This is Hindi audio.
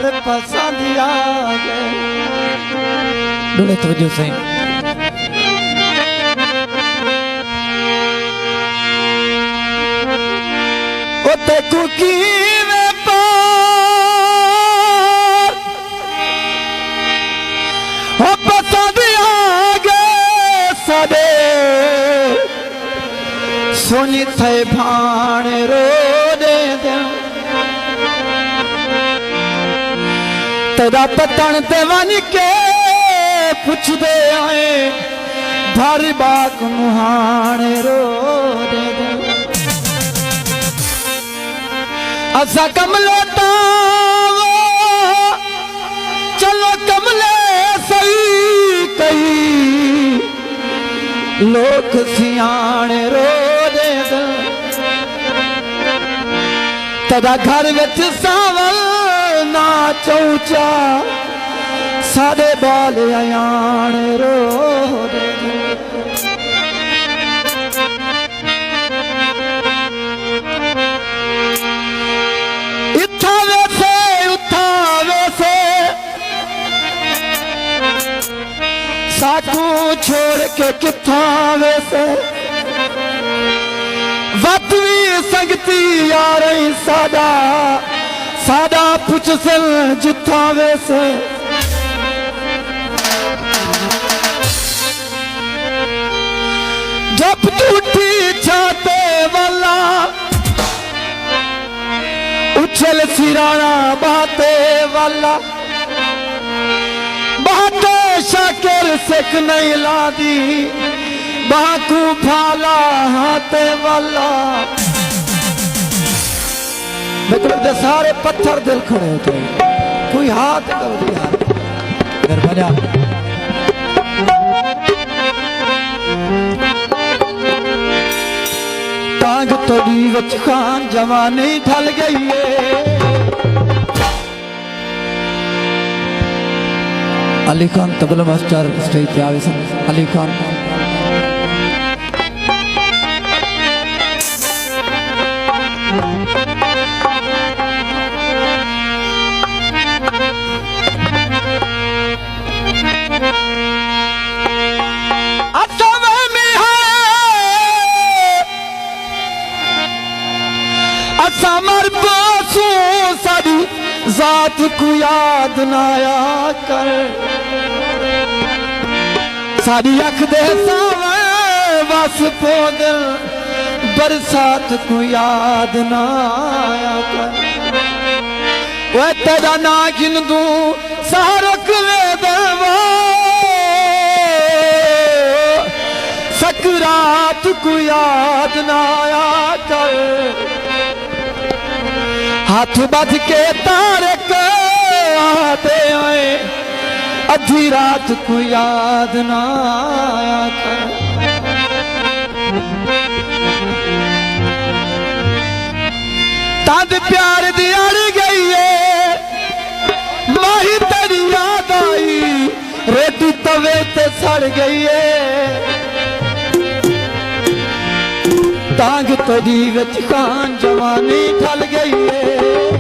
यार पसंद आ गए। डोले तवज्जो से ओ ते कुकी में पार ओ पसंद आ गए साडे सोनी थे भाण रो दे तेरा पतन ते वन के पुछ दे आए भारी बाग मुहान रो दे असा कमलोटा चलो कमले सही कई लोग सियाण रो दे तेरा घर विच सावल ना चौचा साडे बाल आयाण रो दे इत्था वैसे उठा वैसे साकू छोड़ के किथा वैसे वतवी संगती यार सादा सादा पुछ सल जिथा वैसे जब टूटी छाते वाला उछल सिराना बाते वाला बाते शाकिर सिख नहीं लादी बाकू फाला हाथे वाला मतलब दे सारे पत्थर दिल खड़े होते कोई हाथ करो यार घर बजा टांग तोड़ी वच खान जवानी ढल गई है अली खान तबला मास्टर स्टेज पे आवे सन अली खान समर पासू सारी जात को याद नाया कर सारी अख दे सावे बस पो दिल बरसात को याद नाया कर वो तेरा ना गिन दू सारक ले देवा सकरात को याद नाया कर हाथ बध के तारे आते आए अधी रात को याद ना आया कर तद प्यार दी अड़ गई है माही तेरी याद आई रेती तवे ते सड़ गई है टांग तोड़ी विच खान जवानी ढल गई है।